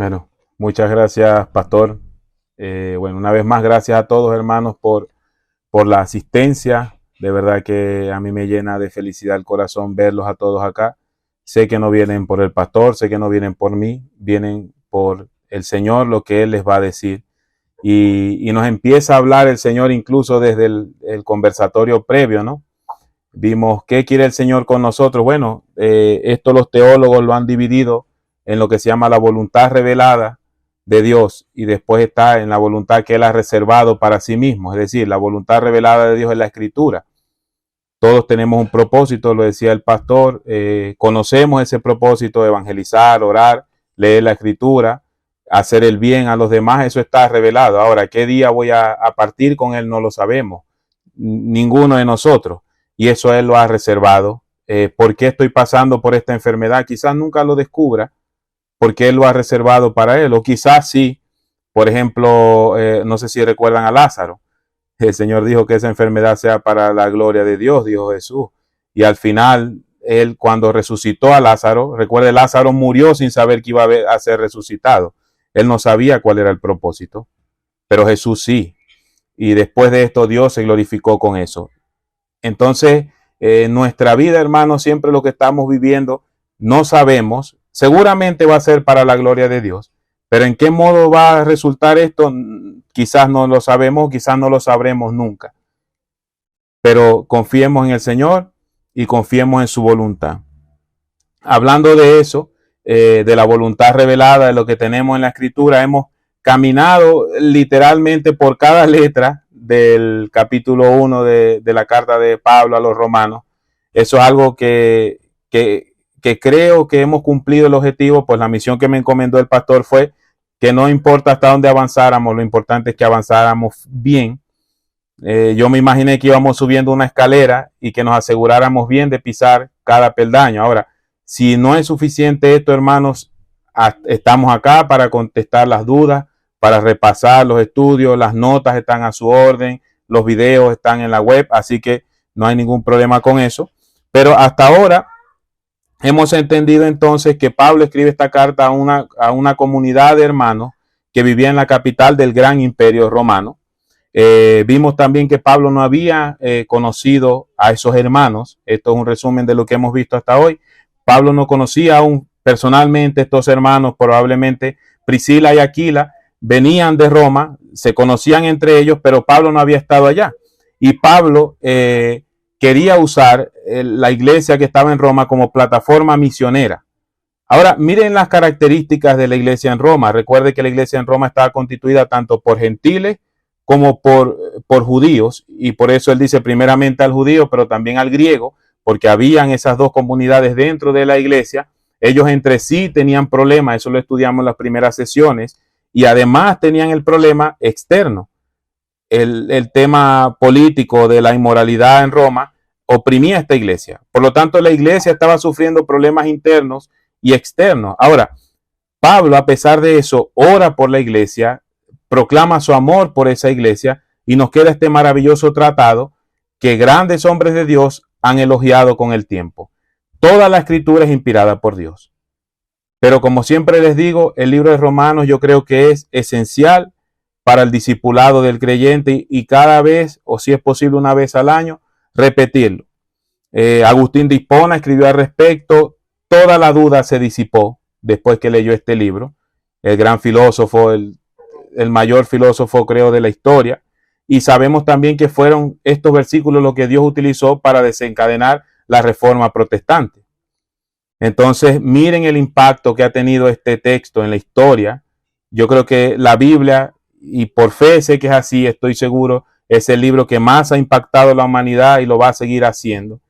Bueno, muchas gracias, pastor. Bueno, una vez más, gracias a todos, hermanos, por la asistencia. De verdad que a mí me llena de felicidad el corazón verlos a todos acá. Sé que no vienen por el pastor, sé que no vienen por mí, vienen por el Señor, lo que Él les va a decir. Y nos empieza a hablar el Señor incluso desde el conversatorio previo, ¿no? Vimos qué quiere el Señor con nosotros. Bueno, esto los teólogos lo han dividido en lo que se llama la voluntad revelada de Dios y después está en la voluntad que Él ha reservado para sí mismo. Es decir, la voluntad revelada de Dios es la Escritura. Todos tenemos un propósito, lo decía el pastor, conocemos ese propósito, evangelizar, orar, leer la Escritura, hacer el bien a los demás, eso está revelado. Ahora, ¿qué día voy a partir con Él? No lo sabemos, ninguno de nosotros, y eso Él lo ha reservado. ¿Por qué estoy pasando por esta enfermedad? Quizás nunca lo descubra, porque Él lo ha reservado para Él, o quizás sí. Por ejemplo, no sé si recuerdan a Lázaro. El Señor dijo que esa enfermedad sea para la gloria de Dios, dijo Jesús. Y al final, Él cuando resucitó a Lázaro, recuerde, Lázaro murió sin saber que iba a ser resucitado. Él no sabía cuál era el propósito, pero Jesús sí. Y después de esto Dios se glorificó con eso. Entonces, nuestra vida, hermanos, siempre lo que estamos viviendo, no sabemos, seguramente va a ser para la gloria de Dios, pero en qué modo va a resultar esto, quizás no lo sabemos, quizás no lo sabremos nunca. Pero confiemos en el Señor y confiemos en su voluntad. Hablando de eso, de la voluntad revelada, de lo que tenemos en la Escritura, hemos caminado literalmente por cada letra del capítulo 1 de la carta de Pablo a los romanos. Eso es algo que creo que hemos cumplido el objetivo, pues la misión que me encomendó el pastor fue que no importa hasta dónde avanzáramos, lo importante es que avanzáramos bien. Yo me imaginé que íbamos subiendo una escalera y que nos aseguráramos bien de pisar cada peldaño. Ahora, si no es suficiente esto, hermanos, estamos acá para contestar las dudas, para repasar los estudios, las notas están a su orden, los videos están en la web, así que no hay ningún problema con eso. Pero hasta ahora hemos entendido entonces que Pablo escribe esta carta a una comunidad de hermanos que vivía en la capital del gran imperio romano. Vimos también que Pablo no había conocido a esos hermanos. Esto es un resumen de lo que hemos visto hasta hoy. Pablo no conocía aún personalmente estos hermanos. Probablemente Priscila y Aquila venían de Roma, se conocían entre ellos, pero Pablo no había estado allá. Y Pablo quería usar la iglesia que estaba en Roma como plataforma misionera. Ahora, miren las características de la iglesia en Roma. Recuerde que la iglesia en Roma estaba constituida tanto por gentiles como por judíos, y por eso él dice primeramente al judío, pero también al griego, porque habían esas dos comunidades dentro de la iglesia. Ellos entre sí tenían problemas, eso lo estudiamos en las primeras sesiones, y además tenían el problema externo. El tema político de la inmoralidad en Roma oprimía a esta iglesia. Por lo tanto, la iglesia estaba sufriendo problemas internos y externos. Ahora, Pablo, a pesar de eso, ora por la iglesia, proclama su amor por esa iglesia y nos queda este maravilloso tratado que grandes hombres de Dios han elogiado con el tiempo. Toda la escritura es inspirada por Dios. Pero como siempre les digo, el libro de Romanos yo creo que es esencial para el discipulado del creyente y cada vez, o si es posible una vez al año, repetirlo. Agustín de Hipona escribió al respecto, toda la duda se disipó después que leyó este libro. El gran filósofo, el mayor filósofo creo de la historia, y sabemos también que fueron estos versículos lo que Dios utilizó para desencadenar la reforma protestante. Entonces miren el impacto que ha tenido este texto en la historia. Yo creo que la Biblia, y por fe sé que es así, estoy seguro, es el libro que más ha impactado a la humanidad y lo va a seguir haciendo,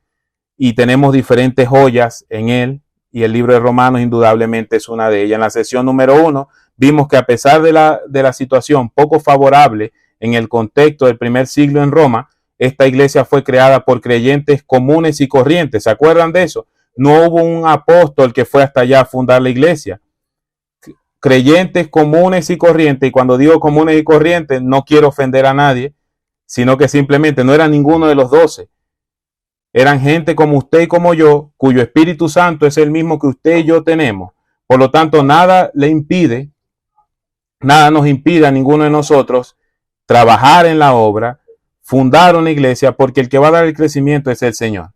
y tenemos diferentes joyas en él, y el libro de Romanos indudablemente es una de ellas. En la sesión número 1 vimos que a pesar de la situación poco favorable en el contexto del primer siglo en Roma, esta iglesia fue creada por creyentes comunes y corrientes. ¿Se acuerdan de eso? No hubo un apóstol que fue hasta allá a fundar la iglesia. Creyentes comunes y corrientes, y cuando digo comunes y corrientes no quiero ofender a nadie, sino que simplemente no era ninguno de los 12. Eran gente como usted y como yo, cuyo Espíritu Santo es el mismo que usted y yo tenemos. Por lo tanto, nada le impide nada nos impide a ninguno de nosotros trabajar en la obra, fundar una iglesia, porque el que va a dar el crecimiento es el Señor.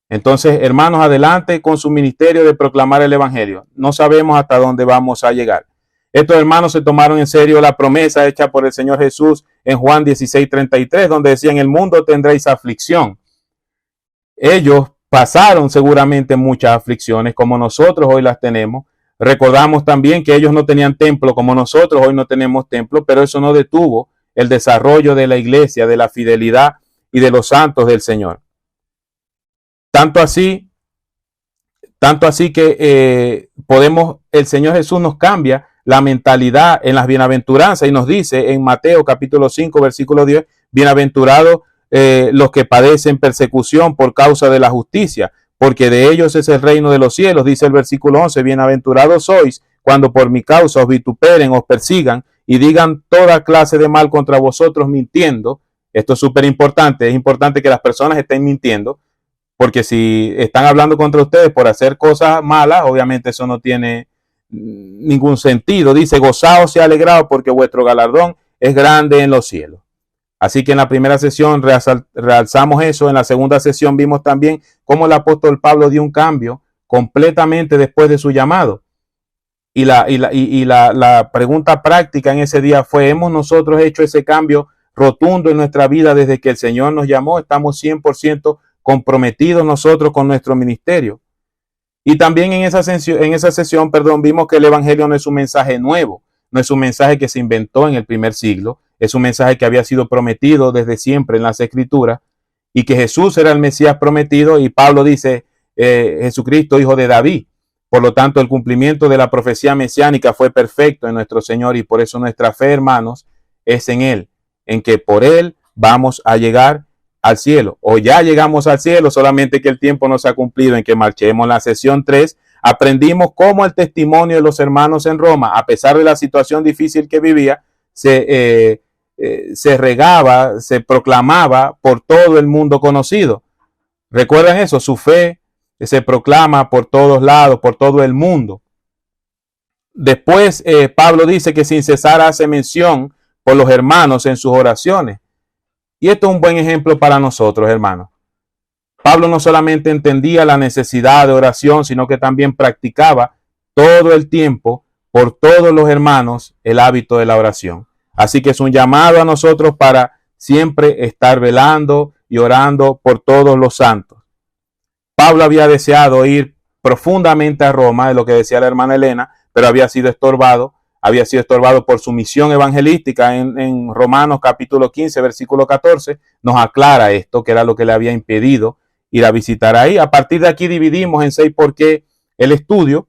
Entonces, hermanos, adelante con su ministerio de proclamar el evangelio. No sabemos hasta dónde vamos a llegar. Estos hermanos se tomaron en serio la promesa hecha por el Señor Jesús en Juan 16:33, donde decía: en el mundo tendréis aflicción. Ellos pasaron seguramente muchas aflicciones como nosotros hoy las tenemos. Recordamos también que ellos no tenían templo como nosotros hoy no tenemos templo, pero eso no detuvo el desarrollo de la iglesia, de la fidelidad y de los santos del Señor. Tanto así que el Señor Jesús nos cambia la mentalidad en las bienaventuranzas y nos dice en Mateo capítulo 5 versículo 10, bienaventurados los que padecen persecución por causa de la justicia, porque de ellos es el reino de los cielos. Dice el versículo 11, bienaventurados sois cuando por mi causa os vituperen, os persigan y digan toda clase de mal contra vosotros mintiendo. Esto es súper importante, es importante que las personas estén mintiendo, porque si están hablando contra ustedes por hacer cosas malas, obviamente eso no tiene ningún sentido. Dice, gozaos y alegraos porque vuestro galardón es grande en los cielos. Así que en la primera sesión realzamos eso. En la segunda sesión vimos también cómo el apóstol Pablo dio un cambio completamente después de su llamado. Y la pregunta práctica en ese día fue, ¿hemos nosotros hecho ese cambio rotundo en nuestra vida desde que el Señor nos llamó? ¿Estamos 100% comprometidos nosotros con nuestro ministerio? Y también en esa sesión, vimos que el evangelio no es un mensaje nuevo, no es un mensaje que se inventó en el primer siglo, es un mensaje que había sido prometido desde siempre en las escrituras, y que Jesús era el Mesías prometido, y Pablo dice, Jesucristo, hijo de David. Por lo tanto, el cumplimiento de la profecía mesiánica fue perfecto en nuestro Señor, y por eso nuestra fe, hermanos, es en Él, en que por Él vamos a llegar al cielo, o ya llegamos al cielo, solamente que el tiempo no se ha cumplido en que marchemos. En la sesión 3 aprendimos cómo el testimonio de los hermanos en Roma, a pesar de la situación difícil que vivía, se regaba, se proclamaba por todo el mundo conocido. ¿Recuerdan eso? Su fe se proclama por todos lados, por todo el mundo. Después Pablo dice que sin cesar hace mención por los hermanos en sus oraciones. Y esto es un buen ejemplo para nosotros, hermanos. Pablo no solamente entendía la necesidad de oración, sino que también practicaba todo el tiempo por todos los hermanos el hábito de la oración. Así que es un llamado a nosotros para siempre estar velando y orando por todos los santos. Pablo había deseado ir profundamente a Roma, de lo que decía la hermana Elena, pero había sido estorbado por su misión evangelística. En Romanos capítulo 15, versículo 14, nos aclara esto, que era lo que le había impedido ir a visitar ahí. A partir de aquí dividimos en 6 por qué el estudio,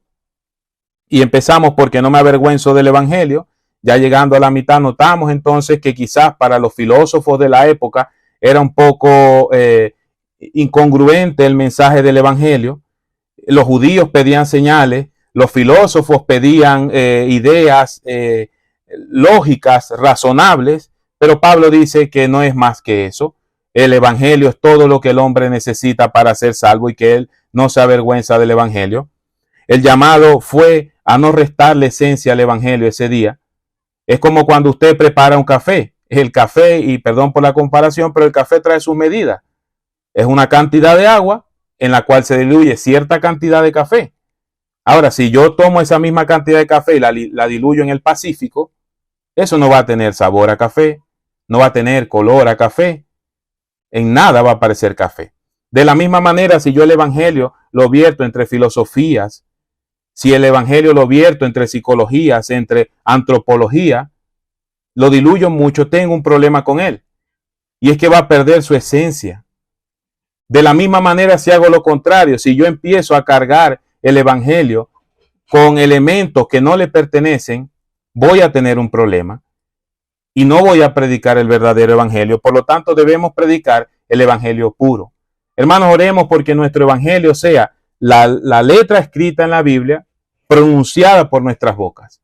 y empezamos porque no me avergüenzo del evangelio. Ya llegando a la mitad notamos entonces que quizás para los filósofos de la época era un poco incongruente el mensaje del evangelio. Los judíos pedían señales, los filósofos pedían ideas lógicas, razonables, pero Pablo dice que no es más que eso. El evangelio es todo lo que el hombre necesita para ser salvo y que él no se avergüenza del evangelio. El llamado fue a no restarle esencia al evangelio ese día. Es como cuando usted prepara un café. El café, y perdón por la comparación, pero el café trae sus medidas. Es una cantidad de agua en la cual se diluye cierta cantidad de café. Ahora, si yo tomo esa misma cantidad de café y la diluyo en el Pacífico, eso no va a tener sabor a café, no va a tener color a café, en nada va a parecer café. De la misma manera, si yo el evangelio lo vierto entre filosofías, si el evangelio lo vierto entre psicologías, entre antropología, lo diluyo mucho, tengo un problema con él. Y es que va a perder su esencia. De la misma manera, si hago lo contrario, si yo empiezo a cargar el evangelio con elementos que no le pertenecen, voy a tener un problema y no voy a predicar el verdadero evangelio. Por lo tanto, debemos predicar el evangelio puro. Hermanos, oremos porque nuestro evangelio sea la letra escrita en la Biblia, pronunciada por nuestras bocas.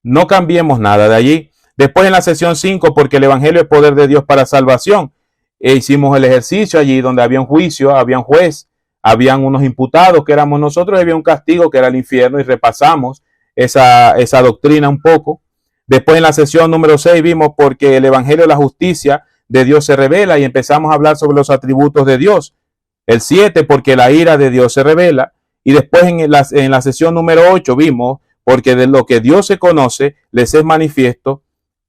No cambiemos nada de allí. Después en la sesión 5, porque el evangelio es poder de Dios para salvación, hicimos el ejercicio allí donde había un juicio, había un juez, habían unos imputados que éramos nosotros, había un castigo que era el infierno, y repasamos esa doctrina un poco. Después en la sesión número 6 vimos porque el Evangelio de la justicia de Dios se revela y empezamos a hablar sobre los atributos de Dios. El 7 porque la ira de Dios se revela. Y después en la sesión número 8 vimos porque de lo que Dios se conoce les es manifiesto.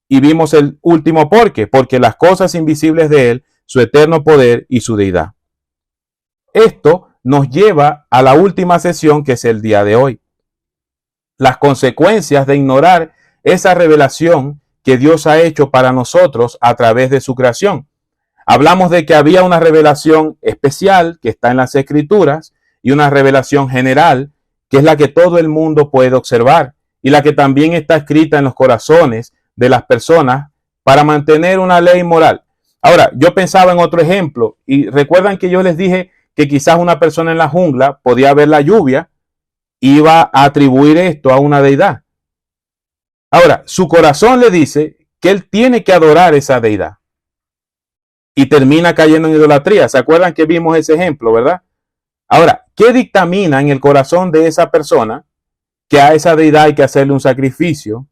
Y vimos el último porque las cosas invisibles de Él, su eterno poder y su deidad. Esto nos lleva a la última sesión, que es el día de hoy. Las consecuencias de ignorar esa revelación que Dios ha hecho para nosotros a través de su creación. Hablamos de que había una revelación especial que está en las Escrituras y una revelación general que es la que todo el mundo puede observar y la que también está escrita en los corazones de las personas para mantener una ley moral. Ahora, yo pensaba en otro ejemplo y recuerdan que yo les dije que quizás una persona en la jungla podía ver la lluvia y iba a atribuir esto a una deidad. Ahora, su corazón le dice que él tiene que adorar esa deidad y termina cayendo en idolatría. ¿Se acuerdan que vimos ese ejemplo, verdad? Ahora, ¿qué dictamina en el corazón de esa persona que a esa deidad hay que hacerle un sacrificio,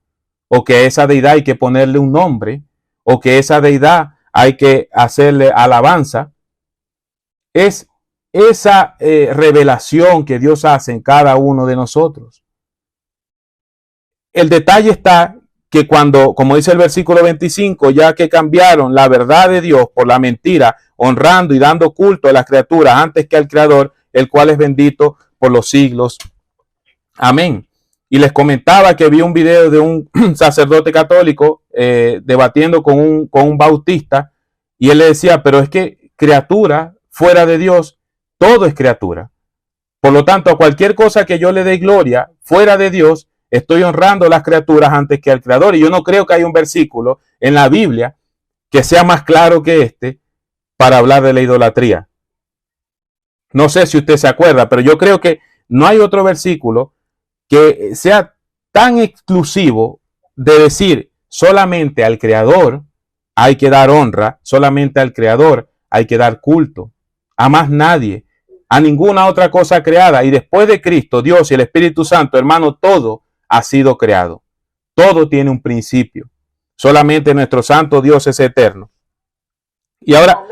o que a esa deidad hay que ponerle un nombre, o que a esa deidad hay que hacerle alabanza? Es esa revelación que Dios hace en cada uno de nosotros. El detalle está que cuando, como dice el versículo 25, ya que cambiaron la verdad de Dios por la mentira, honrando y dando culto a las criaturas antes que al Creador, el cual es bendito por los siglos. Amén. Y les comentaba que vi un video de un sacerdote católico debatiendo con un bautista, y él le decía, pero es que criatura fuera de Dios, todo es criatura. Por lo tanto, a cualquier cosa que yo le dé gloria fuera de Dios, estoy honrando a las criaturas antes que al Creador. Y yo no creo que haya un versículo en la Biblia que sea más claro que este para hablar de la idolatría. No sé si usted se acuerda, pero yo creo que no hay otro versículo que sea tan exclusivo de decir solamente al Creador hay que dar honra, solamente al Creador hay que dar culto, a más nadie, a ninguna otra cosa creada. Y después de Cristo, Dios y el Espíritu Santo, hermano, todo ha sido creado. Todo tiene un principio. Solamente nuestro santo Dios es eterno. Y ahora,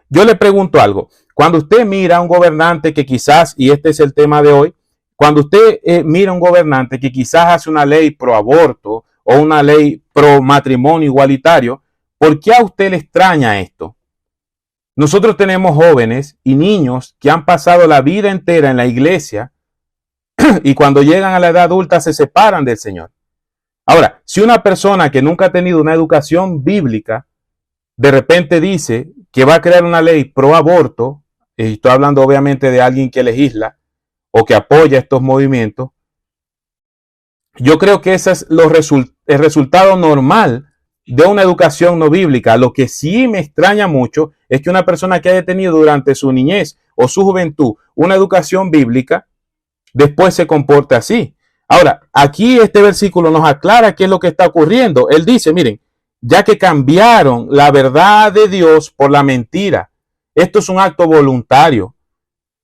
yo le pregunto algo. Cuando usted mira a un gobernante que quizás, y este es el tema de hoy, cuando usted mira a un gobernante que quizás hace una ley pro aborto o una ley pro matrimonio igualitario, ¿por qué a usted le extraña esto? Nosotros tenemos jóvenes y niños que han pasado la vida entera en la iglesia y cuando llegan a la edad adulta se separan del Señor. Ahora, si una persona que nunca ha tenido una educación bíblica de repente dice que va a crear una ley pro aborto, y estoy hablando obviamente de alguien que legisla o que apoya estos movimientos, yo creo que ese es el resultado normal de una educación no bíblica. Lo que sí me extraña mucho es que una persona que haya tenido durante su niñez o su juventud una educación bíblica, después se comporte así. Ahora, aquí este versículo nos aclara qué es lo que está ocurriendo. Él dice, miren, ya que cambiaron la verdad de Dios por la mentira. Esto es un acto voluntario.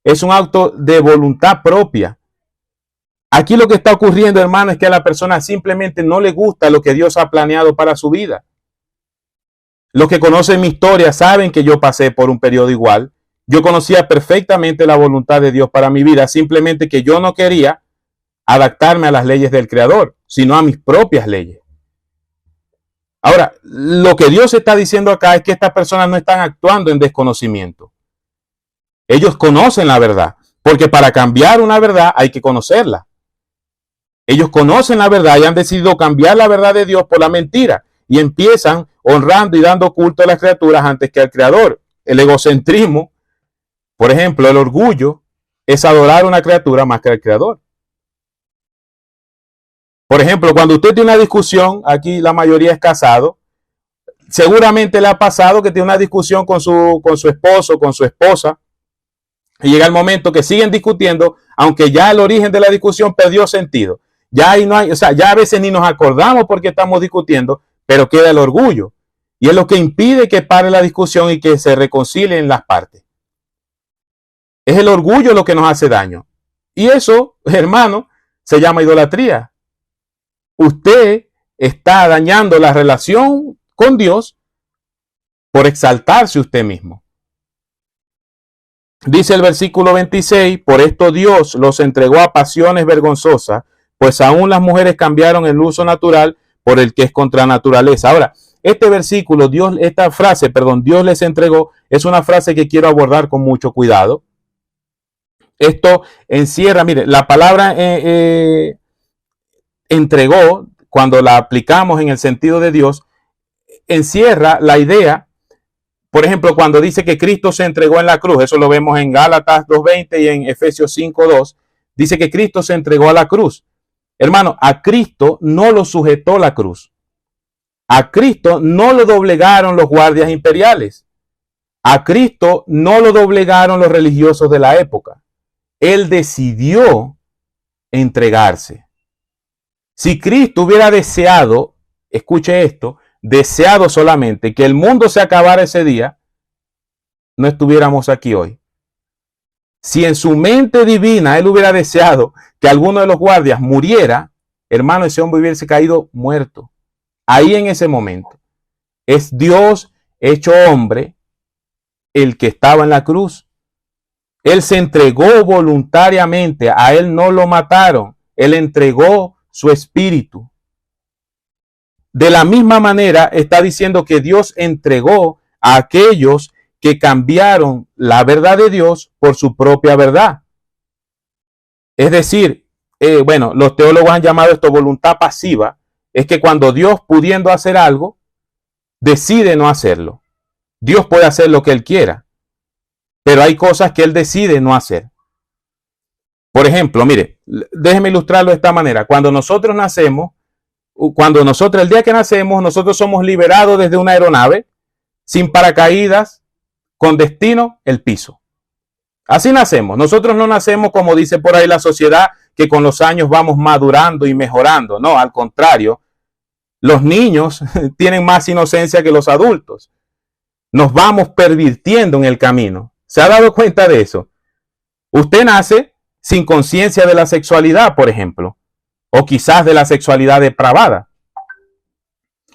Es un acto de voluntad propia. Aquí lo que está ocurriendo, hermano, es que a la persona simplemente no le gusta lo que Dios ha planeado para su vida. Los que conocen mi historia saben que yo pasé por un periodo igual. Yo conocía perfectamente la voluntad de Dios para mi vida, simplemente que yo no quería adaptarme a las leyes del Creador, sino a mis propias leyes. Ahora, lo que Dios está diciendo acá es que estas personas no están actuando en desconocimiento. Ellos conocen la verdad, porque para cambiar una verdad hay que conocerla. Ellos conocen la verdad y han decidido cambiar la verdad de Dios por la mentira y empiezan honrando y dando culto a las criaturas antes que al Creador. El egocentrismo, por ejemplo, el orgullo, es adorar a una criatura más que al Creador. Por ejemplo, cuando usted tiene una discusión, aquí la mayoría es casado, seguramente le ha pasado que tiene una discusión con su esposo, con su esposa, y llega el momento que siguen discutiendo, aunque ya el origen de la discusión perdió sentido. Ya ahí no hay, o sea, ya a veces ni nos acordamos porque estamos discutiendo, pero queda el orgullo. Y es lo que impide que pare la discusión y que se reconcilien las partes. Es el orgullo lo que nos hace daño. Y eso, hermano, se llama idolatría. Usted está dañando la relación con Dios por exaltarse usted mismo. Dice el versículo 26, por esto Dios los entregó a pasiones vergonzosas, pues aún las mujeres cambiaron el uso natural por el que es contra naturaleza. Ahora, este versículo, Dios les entregó, es una frase que quiero abordar con mucho cuidado. Esto encierra, mire, la palabra entregó, cuando la aplicamos en el sentido de Dios, encierra la idea, por ejemplo, cuando dice que Cristo se entregó en la cruz, eso lo vemos en Gálatas 2:20 y en Efesios 5:2, dice que Cristo se entregó a la cruz. Hermano, a Cristo no lo sujetó la cruz. A Cristo no lo doblegaron los guardias imperiales. A Cristo no lo doblegaron los religiosos de la época. Él decidió entregarse. Si Cristo hubiera deseado, escuche esto, deseado solamente que el mundo se acabara ese día, no estuviéramos aquí hoy. Si en su mente divina él hubiera deseado que alguno de los guardias muriera, hermano, ese hombre hubiese caído muerto. Ahí en ese momento. Es Dios hecho hombre el que estaba en la cruz. Él se entregó voluntariamente, a él no lo mataron, él entregó su espíritu. De la misma manera está diciendo que Dios entregó a aquellos que cambiaron la verdad de Dios por su propia verdad. Es decir, los teólogos han llamado esto voluntad pasiva, es que cuando Dios, pudiendo hacer algo, decide no hacerlo. Dios puede hacer lo que él quiera, pero hay cosas que él decide no hacer. Por ejemplo, mire, déjeme ilustrarlo de esta manera. Cuando nosotros nacemos, el día que nacemos, nosotros somos liberados desde una aeronave, sin paracaídas, con destino el piso. Así nacemos. Nosotros no nacemos como dice por ahí la sociedad, que con los años vamos madurando y mejorando. No, al contrario, los niños tienen más inocencia que los adultos. Nos vamos pervirtiendo en el camino. ¿Se ha dado cuenta de eso? Usted nace sin conciencia de la sexualidad, por ejemplo, o quizás de la sexualidad depravada.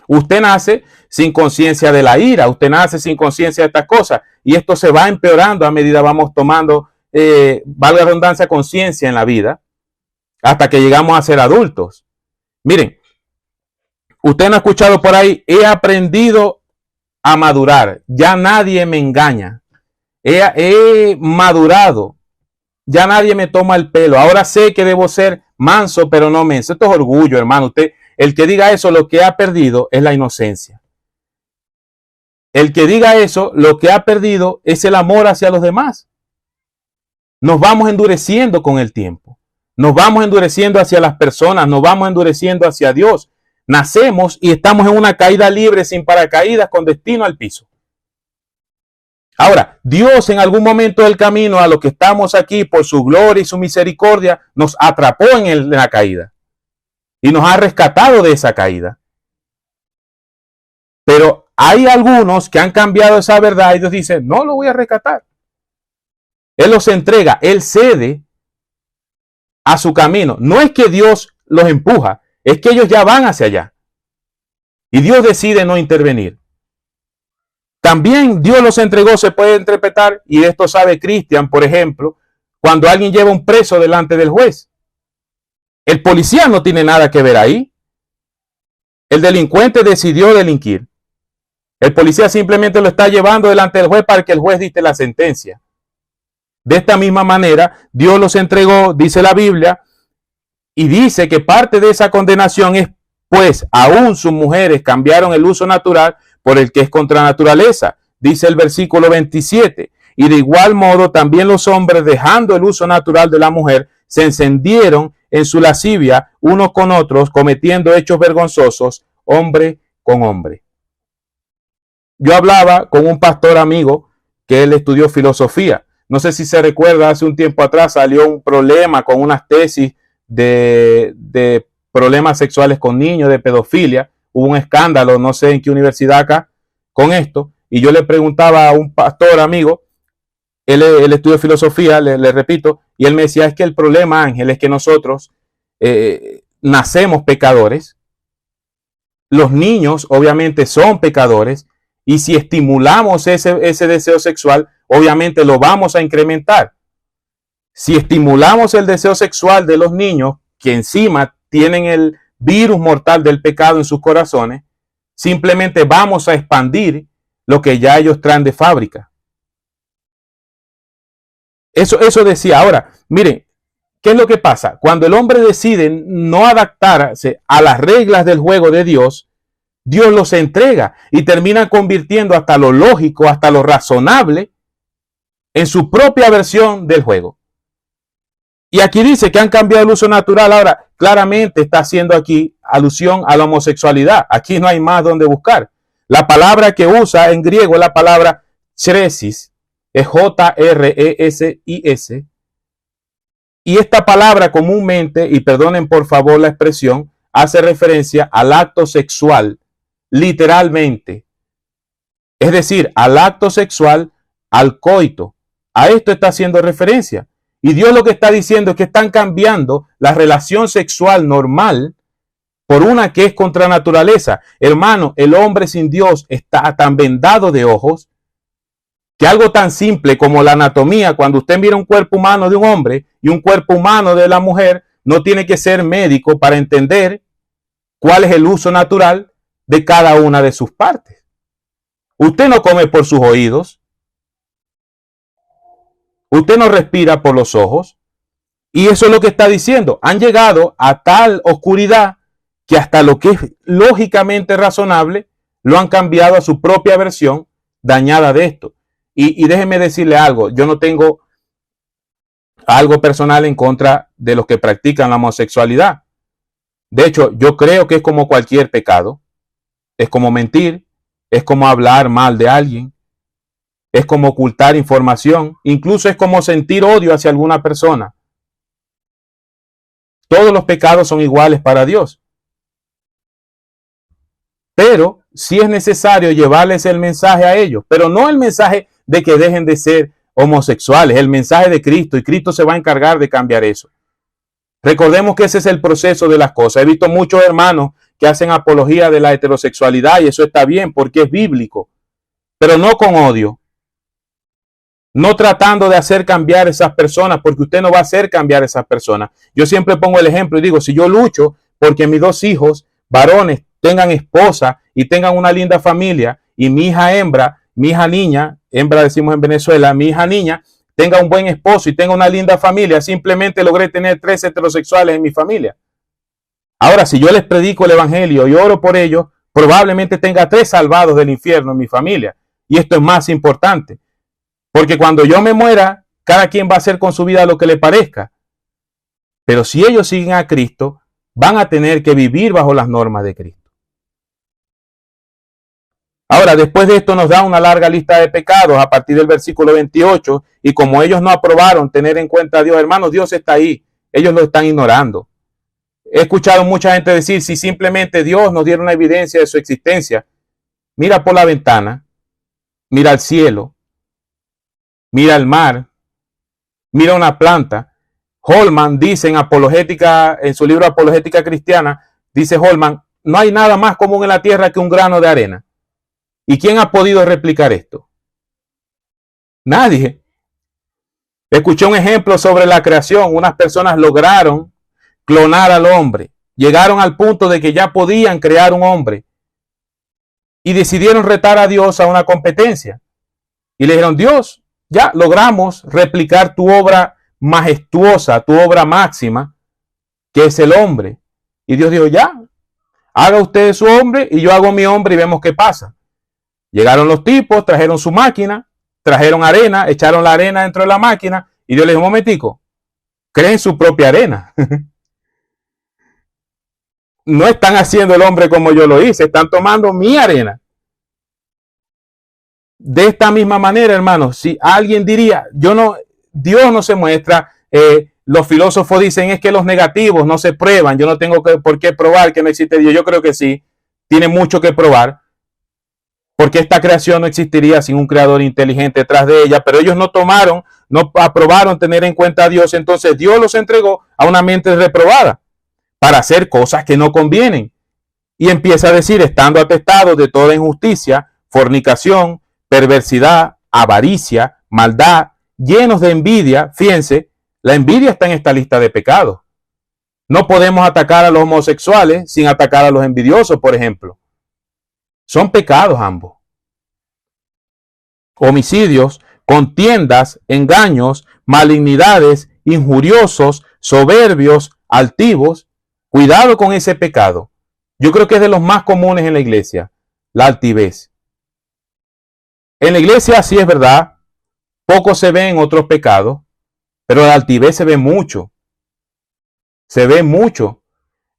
Usted nace sin conciencia de la ira, usted nace sin conciencia de estas cosas, y esto se va empeorando a medida vamos tomando, valga la redundancia, conciencia en la vida, hasta que llegamos a ser adultos. Miren, usted no ha escuchado por ahí, he aprendido a madurar, ya nadie me engaña, he madurado, ya nadie me toma el pelo, ahora sé que debo ser manso pero no menso. Esto es orgullo, hermano. Usted, el que diga eso, lo que ha perdido es la inocencia. El que diga eso, lo que ha perdido es el amor hacia los demás. Nos vamos endureciendo con el tiempo, nos vamos endureciendo hacia las personas, nos vamos endureciendo hacia Dios. Nacemos y estamos en una caída libre, sin paracaídas, con destino al piso. Ahora, Dios en algún momento del camino, a los que estamos aquí por su gloria y su misericordia, nos atrapó en la caída y nos ha rescatado de esa caída. Pero hay algunos que han cambiado esa verdad y Dios dice, no lo voy a rescatar. Él los entrega, él cede a su camino. No es que Dios los empuja, es que ellos ya van hacia allá. Y Dios decide no intervenir. También Dios los entregó, se puede interpretar, y esto sabe Cristian, por ejemplo, cuando alguien lleva un preso delante del juez. El policía no tiene nada que ver ahí. El delincuente decidió delinquir. El policía simplemente lo está llevando delante del juez para que el juez dicte la sentencia. De esta misma manera, Dios los entregó, dice la Biblia, y dice que parte de esa condenación es, pues, aún sus mujeres cambiaron el uso natural por el que es contra naturaleza. Dice el versículo 27. Y de igual modo también los hombres, dejando el uso natural de la mujer, se encendieron en su lascivia unos con otros, cometiendo hechos vergonzosos, hombre con hombre. Yo hablaba con un pastor amigo que él estudió filosofía. No sé si se recuerda, hace un tiempo atrás salió un problema con unas tesis de problemas sexuales con niños, de pedofilia. Hubo un escándalo, no sé en qué universidad acá, con esto. Y yo le preguntaba a un pastor amigo, él estudió filosofía, le repito, y él me decía, es que el problema, Ángel, es que nosotros nacemos pecadores Los niños obviamente son pecadores y si estimulamos ese deseo sexual, obviamente lo vamos a incrementar. Si estimulamos el deseo sexual de los niños, que encima tienen el virus mortal del pecado en sus corazones, simplemente vamos a expandir lo que ya ellos traen de fábrica. Eso decía. Ahora, miren, ¿qué es lo que pasa? Cuando el hombre decide no adaptarse a las reglas del juego de Dios, Dios los entrega y termina convirtiendo hasta lo lógico, hasta lo razonable, en su propia versión del juego. Y aquí dice que han cambiado el uso natural. Ahora, claramente está haciendo aquí alusión a la homosexualidad. Aquí no hay más donde buscar. La palabra que usa en griego es la palabra chresis, es J-R-E-S-I-S. Y esta palabra comúnmente, y perdonen por favor la expresión, hace referencia al acto sexual, literalmente. Es decir, al acto sexual, al coito. A esto está haciendo referencia. Y Dios lo que está diciendo es que están cambiando la relación sexual normal por una que es contra naturaleza. Hermano, el hombre sin Dios está tan vendado de ojos que algo tan simple como la anatomía, cuando usted mira un cuerpo humano de un hombre y un cuerpo humano de la mujer, no tiene que ser médico para entender cuál es el uso natural de cada una de sus partes. Usted no come por sus oídos, usted no respira por los ojos, y eso es lo que está diciendo. Han llegado a tal oscuridad que hasta lo que es lógicamente razonable lo han cambiado a su propia versión dañada de esto. Y déjeme decirle algo, yo no tengo algo personal en contra de los que practican la homosexualidad. De hecho, yo creo que es como cualquier pecado. Es como mentir, es como hablar mal de alguien, es como ocultar información, incluso es como sentir odio hacia alguna persona. Todos los pecados son iguales para Dios. Pero sí es necesario llevarles el mensaje a ellos, pero no el mensaje de que dejen de ser homosexuales, el mensaje de Cristo, y Cristo se va a encargar de cambiar eso. Recordemos que ese es el proceso de las cosas. He visto muchos hermanos que hacen apología de la heterosexualidad y eso está bien porque es bíblico, pero no con odio, no tratando de hacer cambiar a esas personas, porque usted no va a hacer cambiar a esas personas. Yo siempre pongo el ejemplo y digo, si yo lucho porque mis dos hijos varones tengan esposa y tengan una linda familia y mi hija hembra, mi hija niña, hembra decimos en Venezuela, mi hija niña tenga un buen esposo y tenga una linda familia, simplemente logré tener 3 heterosexuales en mi familia. Ahora, si yo les predico el evangelio y oro por ellos, probablemente tenga 3 salvados del infierno en mi familia. Y esto es más importante, porque cuando yo me muera, cada quien va a hacer con su vida lo que le parezca. Pero si ellos siguen a Cristo, van a tener que vivir bajo las normas de Cristo. Ahora, después de esto nos da una larga lista de pecados a partir del versículo 28, y como ellos no aprobaron tener en cuenta a Dios, hermanos, Dios está ahí, ellos lo están ignorando. He escuchado mucha gente decir, si simplemente Dios nos diera una evidencia de su existencia, mira por la ventana, mira al cielo, mira el mar, mira una planta. Holman dice en Apologética, en su libro Apologética Cristiana, dice Holman, no hay nada más común en la tierra que un grano de arena. ¿Y quién ha podido replicar esto? Nadie. Escuché un ejemplo sobre la creación. Unas personas lograron clonar al hombre. Llegaron al punto de que ya podían crear un hombre. Y decidieron retar a Dios a una competencia. Y le dijeron, Dios, ya logramos replicar tu obra majestuosa, tu obra máxima, que es el hombre. Y Dios dijo, ya, haga usted su hombre y yo hago mi hombre y vemos qué pasa. Llegaron los tipos, trajeron su máquina, trajeron arena, echaron la arena dentro de la máquina y Dios les dijo, un momentico, creen su propia arena. No están haciendo el hombre como yo lo hice, están tomando mi arena. De esta misma manera, hermanos, si alguien diría, Dios no se muestra, los filósofos dicen es que los negativos no se prueban, yo no tengo por qué probar que no existe Dios. Yo creo que sí, tiene mucho que probar, porque esta creación no existiría sin un creador inteligente detrás de ella, pero ellos no aprobaron tener en cuenta a Dios, entonces Dios los entregó a una mente reprobada para hacer cosas que no convienen. Y empieza a decir, estando atestados de toda injusticia, fornicación, perversidad, avaricia, maldad, llenos de envidia. Fíjense, la envidia está en esta lista de pecados. No podemos atacar a los homosexuales sin atacar a los envidiosos, por ejemplo. Son pecados ambos. Homicidios, contiendas, engaños, malignidades, injuriosos, soberbios, altivos. Cuidado con ese pecado. Yo creo que es de los más comunes en la iglesia, la altivez. En la iglesia sí es verdad, poco se ve en otros pecados, pero la altivez se ve mucho. Se ve mucho.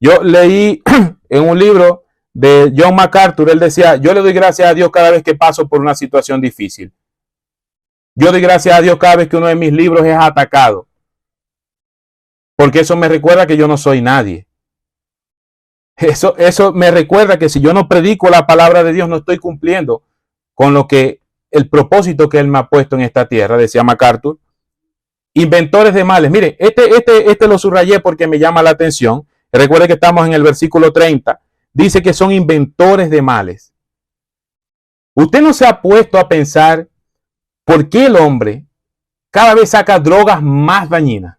Yo leí en un libro de John MacArthur, él decía, yo le doy gracias a Dios cada vez que paso por una situación difícil. Yo doy gracias a Dios cada vez que uno de mis libros es atacado. Porque eso me recuerda que yo no soy nadie. Eso me recuerda que si yo no predico la palabra de Dios, no estoy cumpliendo con lo que el propósito que Él me ha puesto en esta tierra, decía MacArthur. Inventores de males. Mire, este lo subrayé porque me llama la atención. Recuerde que estamos en el versículo 30. Dice que son inventores de males. ¿Usted no se ha puesto a pensar por qué el hombre cada vez saca drogas más dañinas?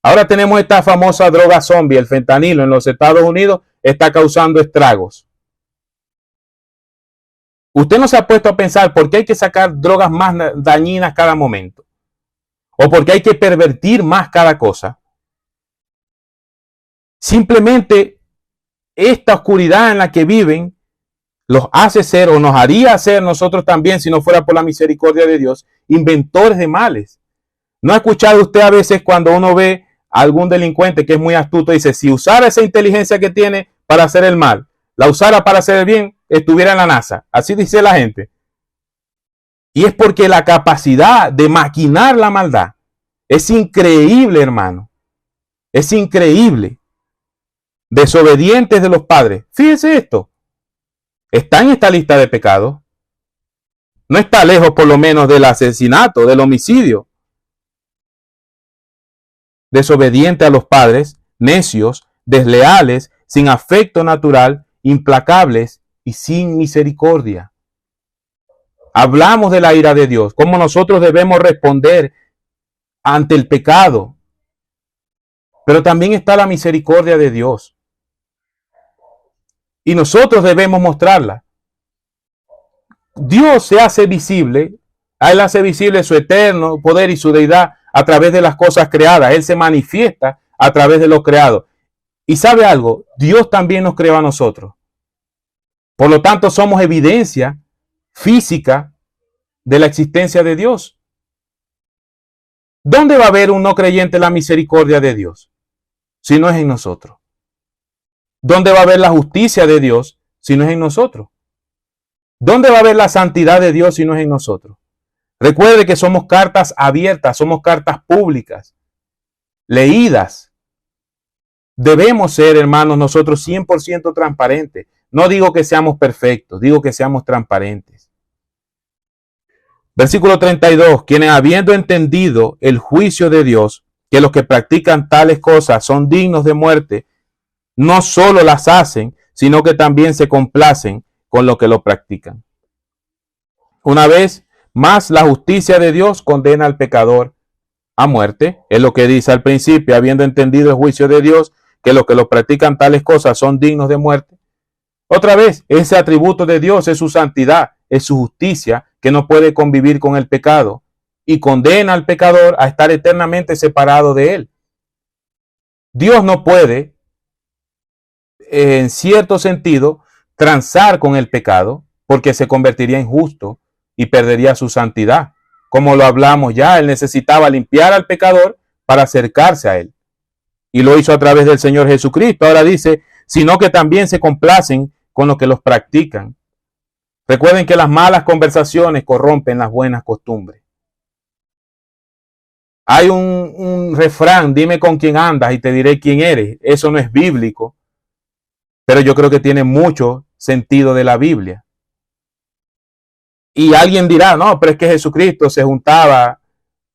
Ahora tenemos esta famosa droga zombie, el fentanilo, en los Estados Unidos, está causando estragos. ¿Usted no se ha puesto a pensar por qué hay que sacar drogas más dañinas cada momento? ¿O por qué hay que pervertir más cada cosa? Simplemente esta oscuridad en la que viven los hace ser, o nos haría ser nosotros también, si no fuera por la misericordia de Dios, inventores de males. ¿No ha escuchado usted a veces cuando uno ve a algún delincuente que es muy astuto, dice, si usara esa inteligencia que tiene para hacer el mal, la usara para hacer el bien, estuviera en la NASA? Así dice la gente. Y es porque la capacidad de maquinar la maldad es increíble, hermano. Es increíble. Desobedientes de los padres. Fíjese esto. Está en esta lista de pecados. No está lejos por lo menos del asesinato, del homicidio. Desobediente a los padres, necios, desleales, sin afecto natural, implacables y sin misericordia. Hablamos de la ira de Dios, cómo nosotros debemos responder ante el pecado. Pero también está la misericordia de Dios. Y nosotros debemos mostrarla. Dios se hace visible, a Él hace visible su eterno poder y su deidad a través de las cosas creadas. Él se manifiesta a través de lo creado. Y ¿sabe algo? Dios también nos creó a nosotros. Por lo tanto, somos evidencia física de la existencia de Dios. ¿Dónde va a haber un no creyente la misericordia de Dios? Si no es en nosotros. ¿Dónde va a haber la justicia de Dios si no es en nosotros? ¿Dónde va a haber la santidad de Dios si no es en nosotros? Recuerde que somos cartas abiertas, somos cartas públicas, leídas. Debemos ser, hermanos, nosotros 100% transparentes. No digo que seamos perfectos, digo que seamos transparentes. Versículo 32. Quienes habiendo entendido el juicio de Dios, que los que practican tales cosas son dignos de muerte, no solo las hacen, sino que también se complacen con lo que lo practican. Una vez más, la justicia de Dios condena al pecador a muerte. Es lo que dice al principio, habiendo entendido el juicio de Dios, que los que lo practican tales cosas son dignos de muerte. Otra vez, ese atributo de Dios es su santidad, es su justicia, que no puede convivir con el pecado y condena al pecador a estar eternamente separado de él. Dios no puede, en cierto sentido, transar con el pecado porque se convertiría en justo y perdería su santidad. Como lo hablamos ya, él necesitaba limpiar al pecador para acercarse a él. Y lo hizo a través del Señor Jesucristo. Ahora dice, sino que también se complacen con los que los practican. Recuerden que las malas conversaciones corrompen las buenas costumbres. Hay un refrán, dime con quién andas y te diré quién eres. Eso no es bíblico, pero yo creo que tiene mucho sentido de la Biblia. Y alguien dirá, no, pero es que Jesucristo se juntaba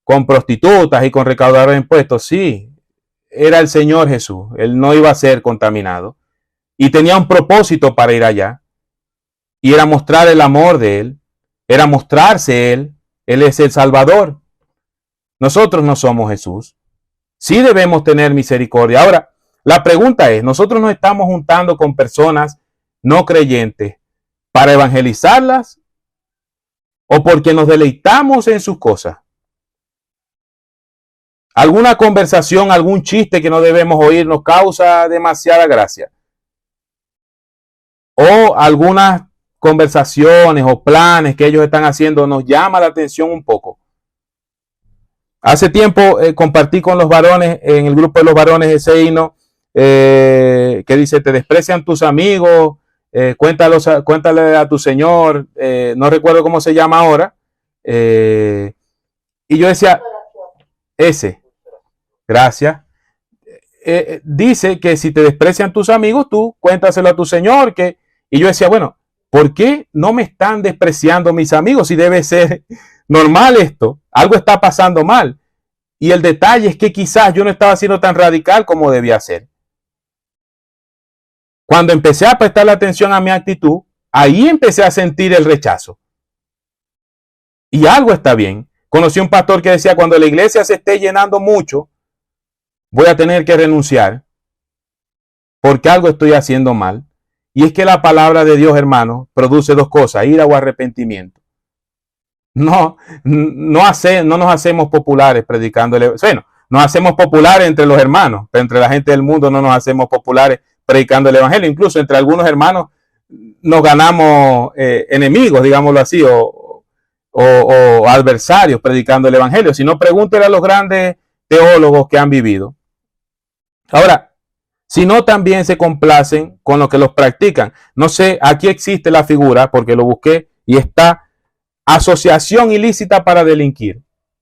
con prostitutas y con recaudadores de impuestos. Sí, era el Señor Jesús. Él no iba a ser contaminado. y tenía un propósito para ir allá, y era mostrar el amor de Él, era mostrarse Él. Él es el Salvador. Nosotros no somos Jesús. Sí debemos tener misericordia. Ahora, la pregunta es, ¿nosotros nos estamos juntando con personas no creyentes para evangelizarlas o porque nos deleitamos en sus cosas? Alguna conversación, algún chiste que no debemos oír nos causa demasiada gracia. O algunas conversaciones o planes que ellos están haciendo nos llama la atención un poco. Hace tiempo compartí con los varones, en el grupo de los varones, ese himno que dice, te desprecian tus amigos, cuéntale a tu Señor, no recuerdo cómo se llama ahora. Y yo decía, ese, gracias. Dice que si te desprecian tus amigos, tú cuéntaselo a tu Señor. Y yo decía, bueno, ¿por qué no me están despreciando mis amigos? Si debe ser normal esto, algo está pasando mal. Y el detalle es que quizás yo no estaba siendo tan radical como debía ser. Cuando empecé a prestarle atención a mi actitud, ahí empecé a sentir el rechazo. Y algo está bien. Conocí un pastor que decía, cuando la iglesia se esté llenando mucho, voy a tener que renunciar porque algo estoy haciendo mal. Y es que la palabra de Dios, hermano, produce dos cosas, ira o arrepentimiento. No nos hacemos populares predicándole. Bueno, nos hacemos populares entre los hermanos, pero entre la gente del mundo no nos hacemos populares predicando el evangelio. Incluso entre algunos hermanos nos ganamos enemigos, digámoslo así, o adversarios predicando el evangelio. Si no, pregúntele a los grandes teólogos que han vivido. Ahora, si no, también se complacen con lo que los practican. No sé, aquí existe la figura, porque lo busqué y está, asociación ilícita para delinquir.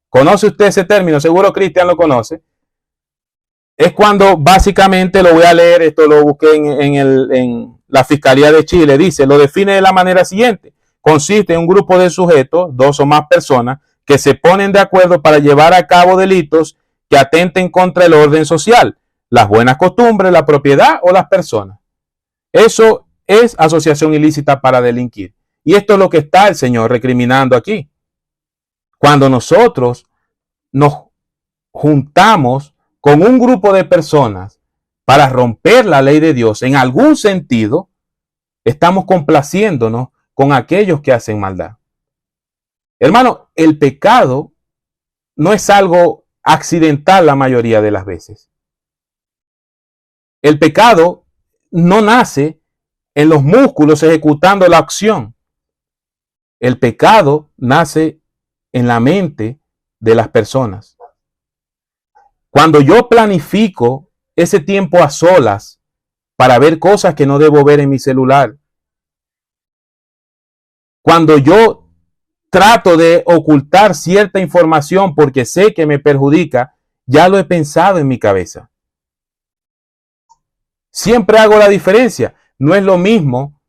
¿Conoce usted ese término? Seguro Cristian lo conoce. Es cuando básicamente, lo voy a leer, esto lo busqué en la Fiscalía de Chile, dice, lo define de la manera siguiente. Consiste en un grupo de sujetos, dos o más personas, que se ponen de acuerdo para llevar a cabo delitos que atenten contra el orden social, las buenas costumbres, la propiedad o las personas. Eso es asociación ilícita para delinquir. Y esto es lo que está el Señor recriminando aquí. Cuando nosotros nos juntamos con un grupo de personas para romper la ley de Dios, en algún sentido, estamos complaciéndonos con aquellos que hacen maldad. Hermano, el pecado no es algo accidental la mayoría de las veces. El pecado no nace en los músculos ejecutando la acción. El pecado nace en la mente de las personas. Cuando yo planifico ese tiempo a solas para ver cosas que no debo ver en mi celular, cuando yo trato de ocultar cierta información porque sé que me perjudica, ya lo he pensado en mi cabeza. Siempre hago la diferencia. No es lo mismo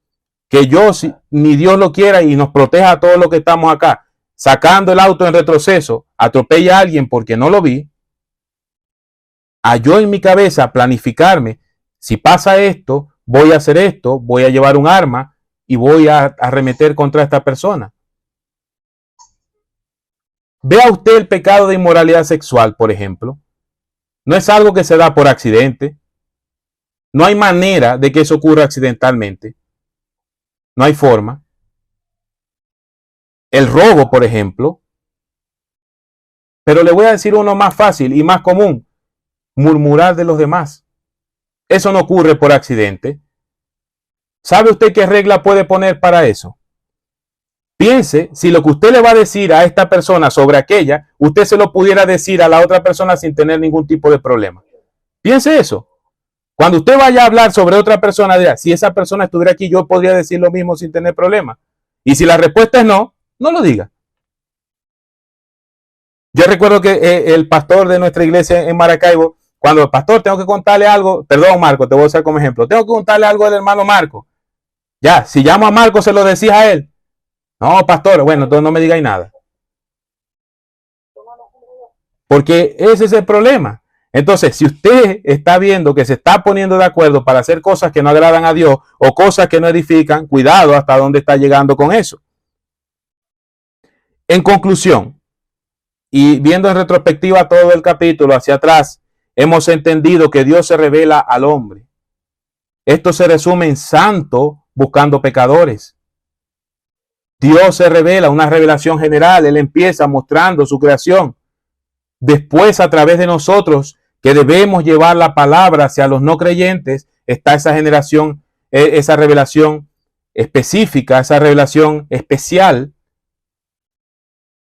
que yo, ni Dios lo quiera y nos proteja a todos los que estamos acá, sacando el auto en retroceso, atropella a alguien porque no lo vi, a yo en mi cabeza planificarme, si pasa esto, voy a hacer esto, voy a llevar un arma y voy a arremeter contra esta persona. Vea usted el pecado de inmoralidad sexual, por ejemplo. No es algo que se da por accidente. No hay manera de que eso ocurra accidentalmente. No hay forma. El robo, por ejemplo. Pero le voy a decir uno más fácil y más común. Murmurar de los demás. Eso no ocurre por accidente. ¿Sabe usted qué regla puede poner para eso? Piense si lo que usted le va a decir a esta persona sobre aquella, usted se lo pudiera decir a la otra persona sin tener ningún tipo de problema. Piense eso. Cuando usted vaya a hablar sobre otra persona, dirá, si esa persona estuviera aquí, yo podría decir lo mismo sin tener problema. Y si la respuesta es no, no lo diga. Yo recuerdo que el pastor de nuestra iglesia en Maracaibo, cuando el pastor, tengo que contarle algo, perdón Marco, te voy a usar como ejemplo, tengo que contarle algo del hermano Marco. Ya, si llamo a Marco, se lo decís a él. No, pastor, bueno, entonces no me digáis nada. Porque ese es el problema. Entonces, si usted está viendo que se está poniendo de acuerdo para hacer cosas que no agradan a Dios o cosas que no edifican, cuidado hasta dónde está llegando con eso. En conclusión, y viendo en retrospectiva todo el capítulo hacia atrás, hemos entendido que Dios se revela al hombre. Esto se resume en santo buscando pecadores. Dios se revela, una revelación general. Él empieza mostrando su creación. Después, a través de nosotros, que debemos llevar la palabra hacia los no creyentes, está esa generación, esa revelación específica, esa revelación especial.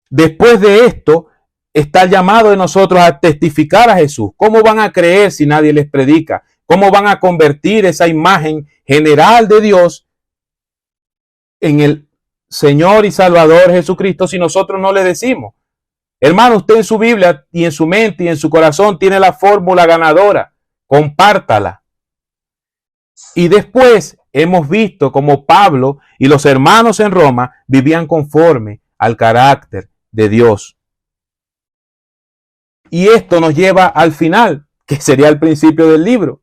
Después de esto, está el llamado de nosotros a testificar a Jesús. ¿Cómo van a creer si nadie les predica? ¿Cómo van a convertir esa imagen general de Dios en el Señor y Salvador Jesucristo si nosotros no le decimos? Hermano, usted en su Biblia y en su mente y en su corazón tiene la fórmula ganadora. Compártala. Y después hemos visto cómo Pablo y los hermanos en Roma vivían conforme al carácter de Dios. Y esto nos lleva al final, que sería el principio del libro.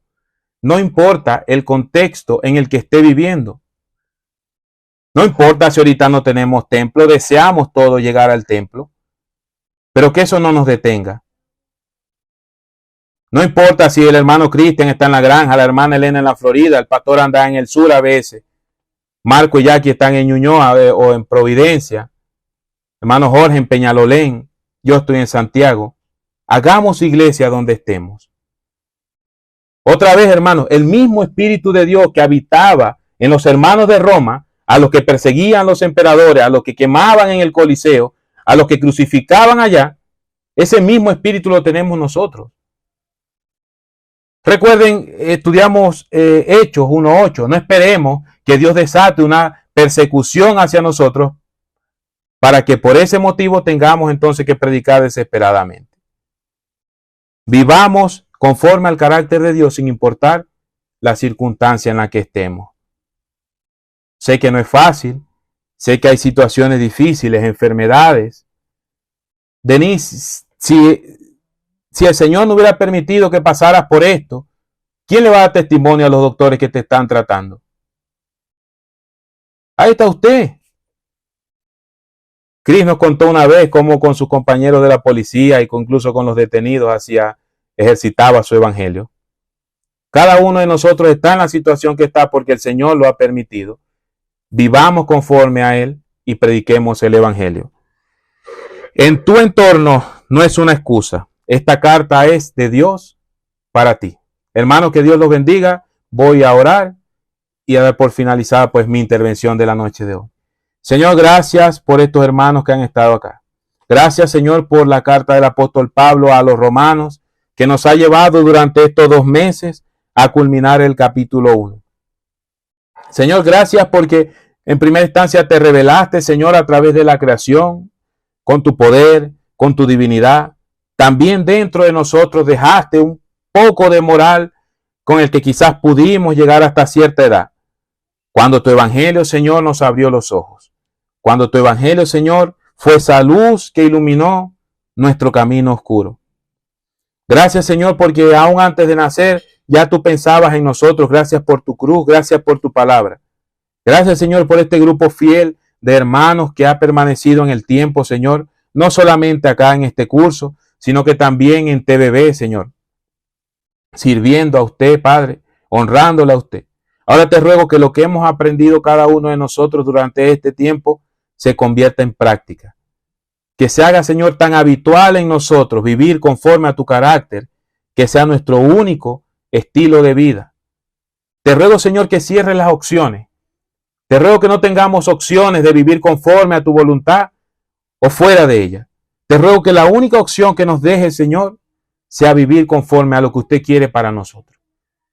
No importa el contexto en el que esté viviendo. No importa si ahorita no tenemos templo, deseamos todos llegar al templo, pero que eso no nos detenga. No importa si el hermano Cristian está en la granja, la hermana Elena en la Florida, el pastor anda en el sur a veces, Marco y Jackie están en Ñuñoa o en Providencia, hermano Jorge en Peñalolén, yo estoy en Santiago. Hagamos iglesia donde estemos. Otra vez, hermanos, el mismo Espíritu de Dios que habitaba en los hermanos de Roma, a los que perseguían los emperadores, a los que quemaban en el Coliseo, a los que crucificaban allá, ese mismo Espíritu lo tenemos nosotros. Recuerden, estudiamos Hechos 1:8. No esperemos que Dios desate una persecución hacia nosotros para que por ese motivo tengamos entonces que predicar desesperadamente. Vivamos conforme al carácter de Dios sin importar la circunstancia en la que estemos. Sé que no es fácil, sé que hay situaciones difíciles, enfermedades. Denise, si el Señor no hubiera permitido que pasaras por esto, ¿quién le va a dar testimonio a los doctores que te están tratando? Ahí está usted. Chris nos contó una vez cómo con sus compañeros de la policía y incluso con los detenidos ejercitaba su evangelio. Cada uno de nosotros está en la situación que está porque el Señor lo ha permitido. Vivamos conforme a Él y prediquemos el evangelio. En tu entorno no es una excusa. Esta carta es de Dios para ti. Hermanos, que Dios los bendiga. Voy a orar y a dar por finalizada pues mi intervención de la noche de hoy. Señor, gracias por estos hermanos que han estado acá. Gracias, Señor, por la carta del apóstol Pablo a los romanos que nos ha llevado durante estos 2 meses a culminar el capítulo 1. Señor, gracias porque en primera instancia te revelaste, Señor, a través de la creación, con tu poder, con tu divinidad. También dentro de nosotros dejaste un poco de moral con el que quizás pudimos llegar hasta cierta edad. Cuando tu evangelio, Señor, nos abrió los ojos. Cuando tu evangelio, Señor, fue esa luz que iluminó nuestro camino oscuro. Gracias, Señor, porque aún antes de nacer ya tú pensabas en nosotros. Gracias por tu cruz, gracias por tu palabra. Gracias, Señor, por este grupo fiel de hermanos que ha permanecido en el tiempo, Señor, no solamente acá en este curso, sino que también en TVB, Señor, sirviendo a usted, Padre, honrándole a usted. Ahora te ruego que lo que hemos aprendido cada uno de nosotros durante este tiempo se convierta en práctica. Que se haga, Señor, tan habitual en nosotros vivir conforme a tu carácter, que sea nuestro único estilo de vida. Te ruego, Señor, que cierres las opciones. Te ruego que no tengamos opciones de vivir conforme a tu voluntad o fuera de ella. Te ruego que la única opción que nos deje, Señor, sea vivir conforme a lo que usted quiere para nosotros.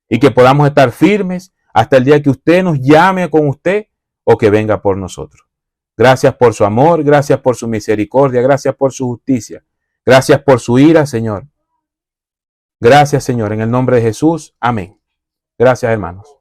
Y que podamos estar firmes hasta el día que usted nos llame con usted o que venga por nosotros. Gracias por su amor, gracias por su misericordia, gracias por su justicia, gracias por su ira, Señor. Gracias, Señor, en el nombre de Jesús. Amén. Gracias, hermanos.